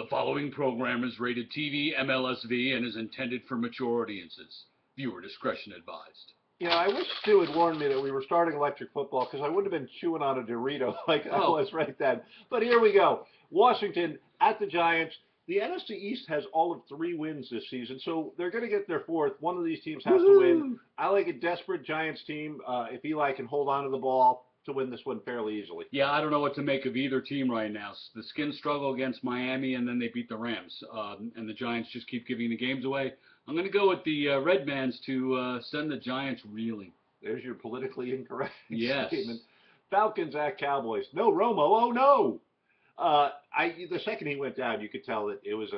The following program is rated TV MLSV and is intended for mature audiences. Viewer discretion advised. I wish Stu had warned me that we were starting electric football because I wouldn't have been chewing on a Dorito like I was right then. But here we go. Washington at the Giants. The NFC East has all of 3 wins this season, so they're going to get their 4th. One of these teams has to win. I like a desperate Giants team if Eli can hold on to the ball to win this one fairly easily. Yeah, I don't know what to make of either team right now. The Skins struggle against Miami, and then they beat the Rams. And the Giants just keep giving the games away. I'm going to go with the Redmans to send the Giants reeling. There's your politically incorrect yes. statement. Falcons at Cowboys. No Romo. Oh, no. The second he went down, you could tell that it was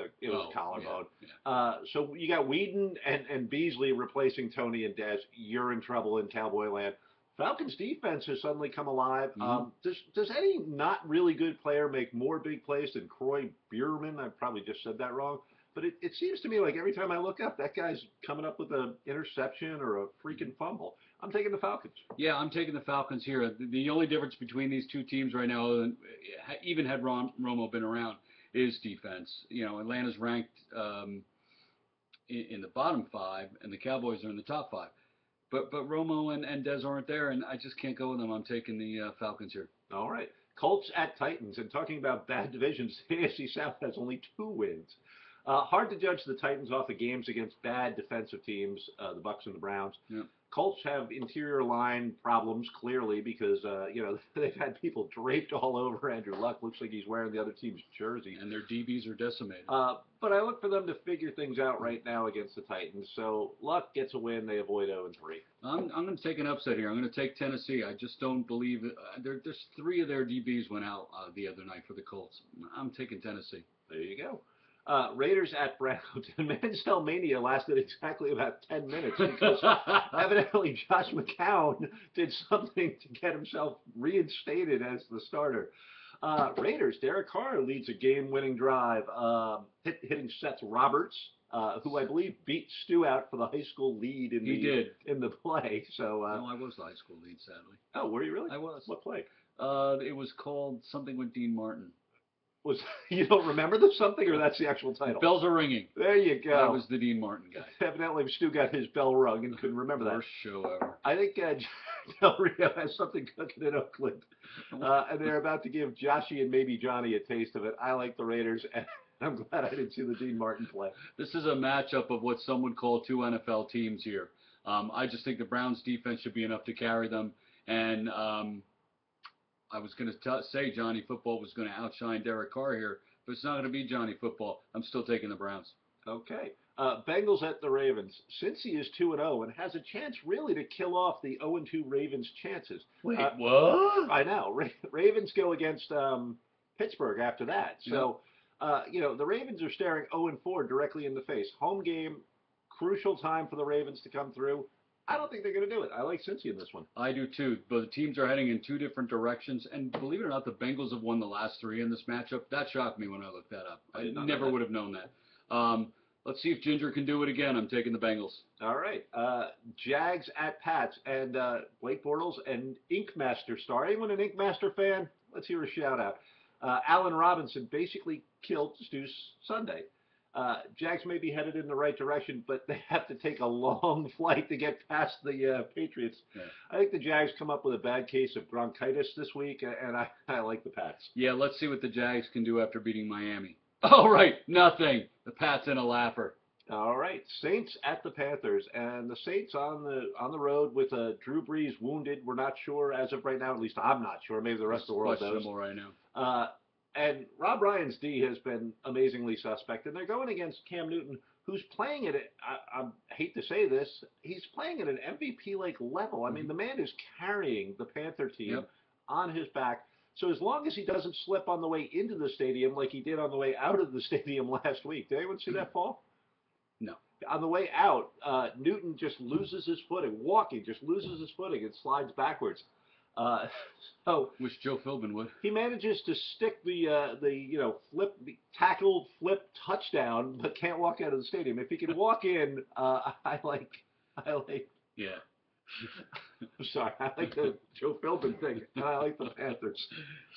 collarbone. Yeah. So you got Whedon and Beasley replacing Tony and Dez. You're in trouble in Cowboy land. Falcons defense has suddenly come alive. Mm-hmm. Does any not really good player make more big plays than Croy Bierman? I probably just said that wrong. But it seems to me like every time I look up, that guy's coming up with an interception or a freaking fumble. I'm taking the Falcons. Yeah, I'm taking the Falcons here. The only difference between these two teams right now, even had Romo been around, is defense. Atlanta's ranked in the bottom 5, and the Cowboys are in the top 5. But Romo and Dez aren't there, and I just can't go with them. I'm taking the Falcons here. All right. Colts at Titans. And talking about bad divisions, the AFC South has only 2 wins. Hard to judge the Titans off of games against bad defensive teams, the Bucs and the Browns. Yep. Colts have interior line problems, clearly, because, they've had people draped all over Andrew Luck. Looks like he's wearing the other team's jersey. And their DBs are decimated. But I look for them to figure things out right now against the Titans. So Luck gets a win. They avoid 0-3. I'm going to take an upset here. I'm going to take Tennessee. I just don't believe it. There's 3 of their DBs went out the other night for the Colts. I'm taking Tennessee. There you go. Raiders at Browns. Mansell Mania lasted exactly about 10 minutes because evidently Josh McCown did something to get himself reinstated as the starter. Raiders, Derek Carr leads a game-winning drive, hitting Seth Roberts, who I believe beat Stu out for the high school lead in the play. So no, I was the high school lead, sadly. Oh, were you really? I was. What play? It was called something with Dean Martin. You don't remember the something, or that's the actual title? Bells are ringing. There you go. I was the Dean Martin guy. Evidently, Stu got his bell rung and couldn't remember that. Worst show ever. I think Del Rio has something cooking in Oakland, and they're about to give Joshy and maybe Johnny a taste of it. I like the Raiders, and I'm glad I didn't see the Dean Martin play. This is a matchup of what some would call 2 NFL teams here. I just think the Browns' defense should be enough to carry them, and I was going to say Johnny Football was going to outshine Derek Carr here, but it's not going to be Johnny Football. I'm still taking the Browns. Okay. Bengals at the Ravens. Cincy is 2-0 and has a chance really to kill off the 0-2 Ravens' chances. Wait, what? I know. Ravens go against Pittsburgh after that. So, the Ravens are staring 0-4 directly in the face. Home game, crucial time for the Ravens to come through. I don't think they're going to do it. I like Cincy in this one. I do too, but the teams are heading in 2 different directions, and believe it or not, the Bengals have won the last 3 in this matchup. That shocked me when I looked that up. I never would have known that. Let's see if Ginger can do it again. I'm taking the Bengals. All right. Jags at Pats, and Blake Bortles, and Ink Master star. Anyone an Ink Master fan? Let's hear a shout-out. Allen Robinson basically killed Stu's Sunday. Jags may be headed in the right direction, but they have to take a long flight to get past the Patriots. Yeah. I think the Jags come up with a bad case of bronchitis this week, and I like the Pats. Yeah, let's see what the Jags can do after beating Miami. All right, nothing. The Pats in a laugher. All right, Saints at the Panthers, and the Saints on the road with Drew Brees wounded. We're not sure as of right now. At least I'm not sure. Maybe the rest of the world knows. Questionable right now. And Rob Ryan's D has been amazingly suspect, and they're going against Cam Newton, who's playing at I hate to say this, he's playing at an MVP-like level. I mean, the man is carrying the Panther team on his back. So as long as he doesn't slip on the way into the stadium like he did on the way out of the stadium last week. Did anyone see that, Paul? No. On the way out, Newton just loses his footing. Walking, just loses his footing and slides backwards. Wish Joe Philbin would. He manages to stick the tackled flip touchdown, but can't walk out of the stadium. If he can walk in, I like. Yeah. I'm sorry, I like the Joe Philbin thing, and I like the Panthers.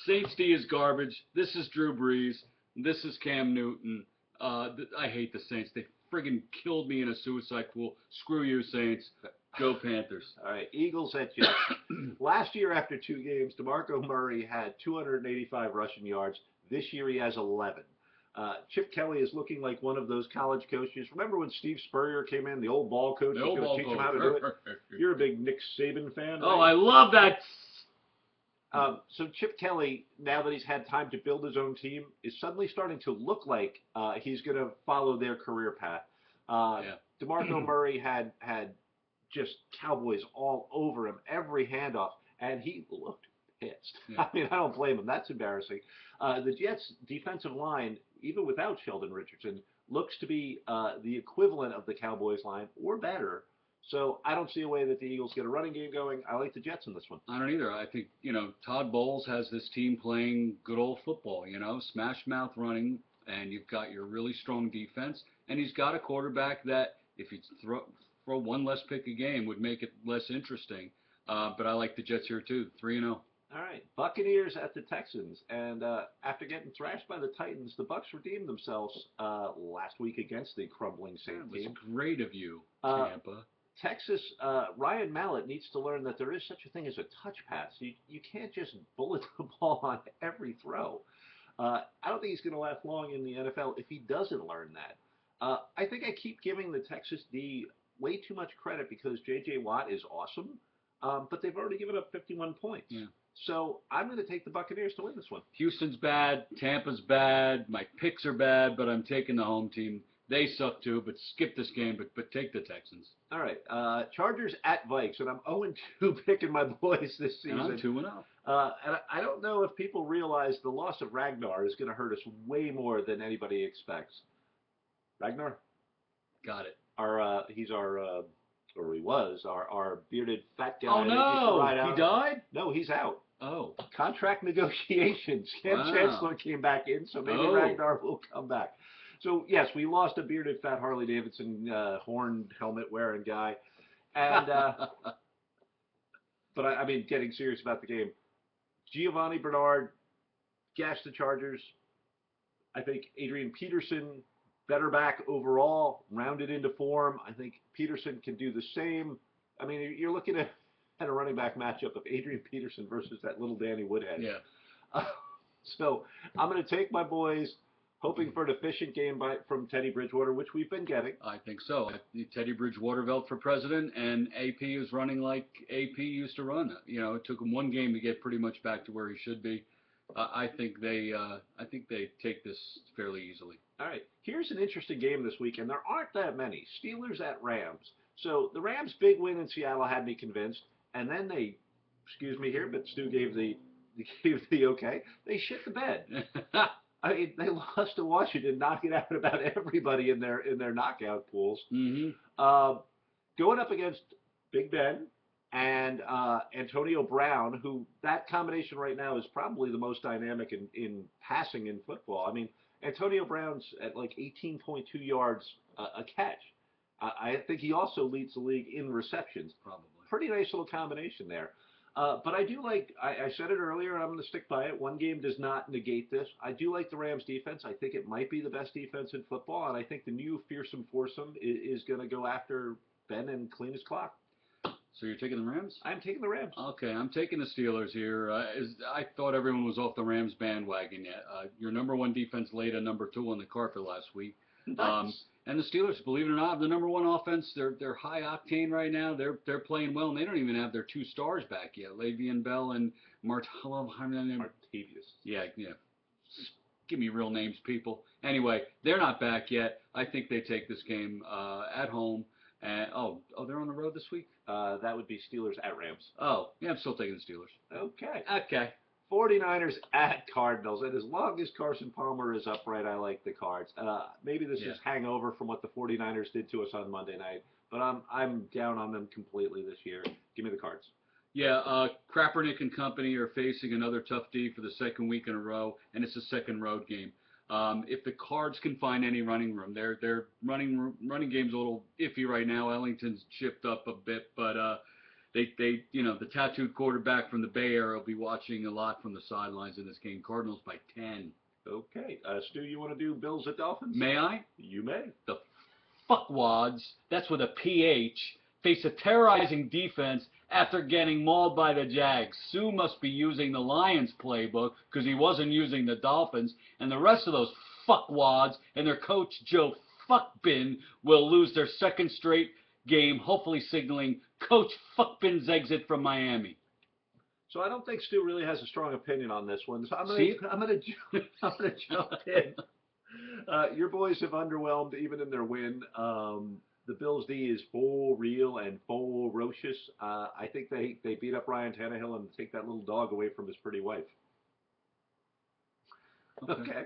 Saints D is garbage. This is Drew Brees. This is Cam Newton. I hate the Saints. They friggin' killed me in a suicide pool. Screw you, Saints. Go Panthers. All right, Eagles at Jets. Last year, after 2 games, DeMarco Murray had 285 rushing yards. This year, he has 11. Chip Kelly is looking like one of those college coaches. Remember when Steve Spurrier came in, the old ball coach, was going to teach him how to do it? You're a big Nick Saban fan, right? Oh, I love that. So Chip Kelly, now that he's had time to build his own team, is suddenly starting to look like he's going to follow their career path. DeMarco Murray had just Cowboys all over him, every handoff, and he looked pissed. Yeah. I mean, I don't blame him. That's embarrassing. The Jets' defensive line, even without Sheldon Richardson, looks to be the equivalent of the Cowboys' line or better. So I don't see a way that the Eagles get a running game going. I like the Jets in this one. I don't either. I think, Todd Bowles has this team playing good old football, smash mouth running, and you've got your really strong defense, and he's got a quarterback that if you throw one less pick a game would make it less interesting. But I like the Jets here too, 3-0. All right, Buccaneers at the Texans, and after getting thrashed by the Titans, the Bucs redeemed themselves last week against the crumbling Saints team. That was great of you, Tampa. Texas, Ryan Mallett needs to learn that there is such a thing as a touch pass. You can't just bullet the ball on every throw. I don't think he's going to last long in the NFL if he doesn't learn that. I think I keep giving the Texas D way too much credit because J.J. Watt is awesome, but they've already given up 51 points. Yeah. So I'm going to take the Buccaneers to win this one. Houston's bad. Tampa's bad. My picks are bad, but I'm taking the home team. They suck too, but skip this game, but take the Texans. All right. Chargers at Vikes, and I'm 0-2 picking my boys this season. And I'm 2-0. And I don't know if people realize the loss of Ragnar is going to hurt us way more than anybody expects. Ragnar? Got it. He's our or he was, our bearded fat guy. Oh, no! He died? No, he's out. Oh. Contract negotiations. Cam Chancellor came back in, so maybe Ragnar will come back. So, yes, we lost a bearded, fat Harley-Davidson horn helmet-wearing guy. And but, I mean, getting serious about the game, Giovanni Bernard gashed the Chargers. I think Adrian Peterson, better back overall, rounded into form. I think Peterson can do the same. I mean, you're looking at a running back matchup of Adrian Peterson versus that little Danny Woodhead. Yeah. So I'm going to take my boys, hoping for an efficient game from Teddy Bridgewater, which we've been getting. I think so. Teddy Bridgewater vote for president, and AP is running like AP used to run. It took him one game to get pretty much back to where he should be. I think they take this fairly easily. All right. Here's an interesting game this week, and there aren't that many. Steelers at Rams. So the Rams' big win in Seattle had me convinced, and then they, excuse me here, but Stu gave the okay. They shit the bed. I mean, they lost to Washington, knocking out about everybody in their knockout pools. Mm-hmm. Going up against Big Ben and Antonio Brown, who that combination right now is probably the most dynamic in passing in football. I mean, Antonio Brown's at like 18.2 yards a catch. I think he also leads the league in receptions. Probably. Pretty nice little combination there. But I do like, I said it earlier, and I'm going to stick by it. One game does not negate this. I do like the Rams defense. I think it might be the best defense in football, and I think the new fearsome foursome is going to go after Ben and clean his clock. So you're taking the Rams? I'm taking the Rams. Okay, I'm taking the Steelers here. I thought everyone was off the Rams bandwagon yet. Your number one defense laid a number two on the carpet last week. Nice. And the Steelers, believe it or not, have the number one offense. They're high octane right now. They're playing well, and they don't even have their two stars back yet. Le'Veon Bell and Martavius. Yeah. Give me real names, people. Anyway, they're not back yet. I think they take this game at home. And they're on the road this week? That would be Steelers at Rams. Oh, yeah, I'm still taking the Steelers. Okay. 49ers at Cardinals. And as long as Carson Palmer is upright, I like the Cards. Maybe this is hangover from what the 49ers did to us on Monday night, but I'm down on them completely this year. Give me the Cards. Yeah, Kaepernick and company are facing another tough D for the second week in a row, and it's a second road game. If the Cards can find any running room, their running game's a little iffy right now. Ellington's chipped up a bit, but they the tattooed quarterback from the Bay Area will be watching a lot from the sidelines in this game. Cardinals by 10. Okay. Stu, you want to do Bills at Dolphins? May I? You may. The fuckwads, that's with a PH, face a terrorizing defense after getting mauled by the Jags. Sue must be using the Lions playbook because he wasn't using the Dolphins, and the rest of those fuckwads and their coach Joe Fuckbin will lose their second straight game, hopefully signaling Coach Fuckbin's exit from Miami. So I don't think Stu really has a strong opinion on this one. So I'm gonna jump in. Your boys have underwhelmed even in their win. The Bills D is full real and full ferocious. I think they beat up Ryan Tannehill and take that little dog away from his pretty wife. Okay.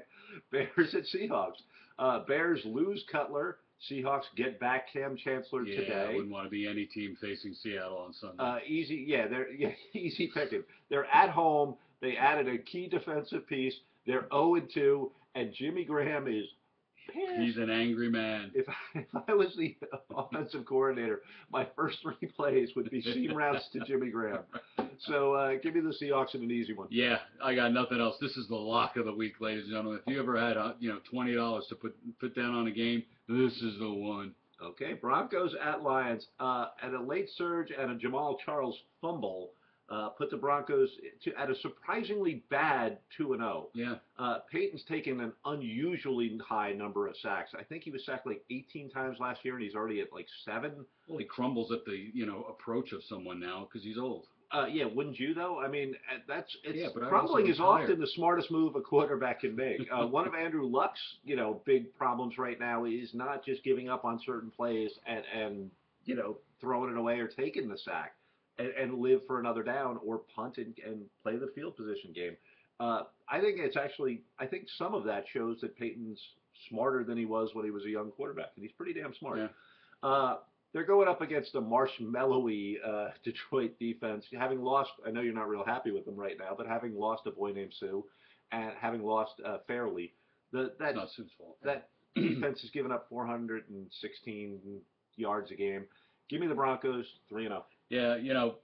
Bears at Seahawks. Bears lose Cutler. Seahawks get back Cam Chancellor today. I wouldn't want to be any team facing Seattle on Sunday. Easy picking. They're at home. They added a key defensive piece. They're 0-2, and Jimmy Graham is pissed. He's an angry man. If I was the offensive coordinator, my first 3 plays would be seam routes to Jimmy Graham. So give me the Seahawks in an easy one. Yeah, I got nothing else. This is the lock of the week, ladies and gentlemen. If you ever had $20 to put down on a game, this is the one. Okay, Broncos at Lions. At a late surge and a Jamal Charles fumble, put the Broncos at a surprisingly bad 2-0. Yeah. Peyton's taken an unusually high number of sacks. I think he was sacked like 18 times last year, and he's already at like 7. Well, he crumbles at the approach of someone now because he's old. Yeah, wouldn't you though? I mean, but crumbling is often the smartest move a quarterback can make. One of Andrew Luck's big problems right now is not just giving up on certain plays and throwing it away or taking the sack. And live for another down or punt and play the field position game. I think some of that shows that Peyton's smarter than he was when he was a young quarterback, and he's pretty damn smart. Yeah. They're going up against a marshmallowy Detroit defense. Having lost, I know you're not real happy with them right now, but having lost a boy named Sue and having lost Fairley, it's not Sue's fault. That defense has given up 416 yards a game. Give me the Broncos 3-0. Yeah,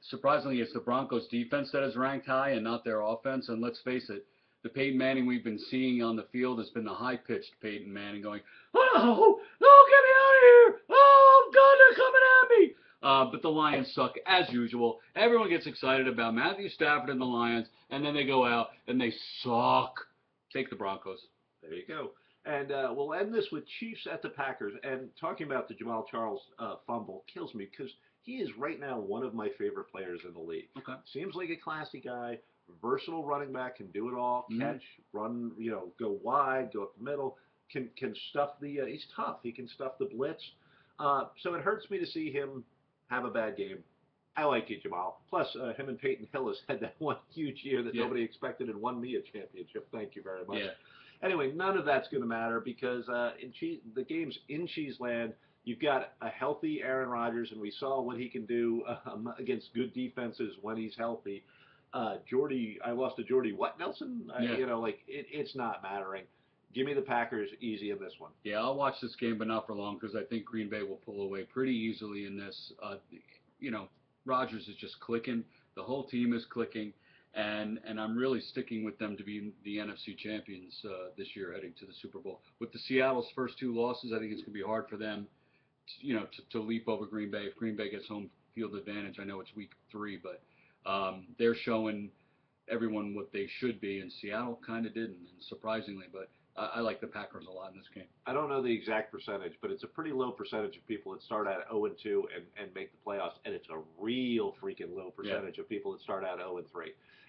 surprisingly, it's the Broncos defense that is ranked high and not their offense. And let's face it, the Peyton Manning we've been seeing on the field has been the high-pitched Peyton Manning going, oh, get me out of here. Oh, God, they're coming at me. But the Lions suck as usual. Everyone gets excited about Matthew Stafford and the Lions, and then they go out and they suck. Take the Broncos. There you go. And we'll end this with Chiefs at the Packers. And talking about the Jamal Charles fumble kills me because he is right now one of my favorite players in the league. Okay. Seems like a classy guy, versatile running back, can do it all, catch, run, go wide, go up the middle, can stuff the, he's tough. He can stuff the blitz. So it hurts me to see him have a bad game. I like you, Jamal. Plus, him and Peyton Hillis had that one huge year that nobody expected and won me a championship. Thank you very much. Yeah. Anyway, none of that's going to matter because the game's in Cheeseland. You've got a healthy Aaron Rodgers, and we saw what he can do against good defenses when he's healthy. I lost to Jordy Nelson? It's not mattering. Give me the Packers easy in this one. Yeah, I'll watch this game, but not for long because I think Green Bay will pull away pretty easily in this. Rodgers is just clicking. The whole team is clicking. And I'm really sticking with them to be the NFC champions this year, heading to the Super Bowl. With the Seattle's first 2 losses, I think it's going to be hard for them, to leap over Green Bay. If Green Bay gets home field advantage, I know it's week 3, but they're showing everyone what they should be, and Seattle kind of didn't, and surprisingly. But I like the Packers a lot in this game. I don't know the exact percentage, but it's a pretty low percentage of people that start out 0-2 and make the playoffs, and it's a real freaking low percentage of people that start out 0-3.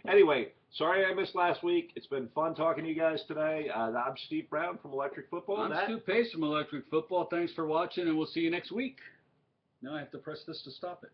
Anyway, sorry I missed last week. It's been fun talking to you guys today. I'm Steve Brown from Electric Football. I'm Stu Pace from Electric Football. Thanks for watching, and we'll see you next week. Now I have to press this to stop it.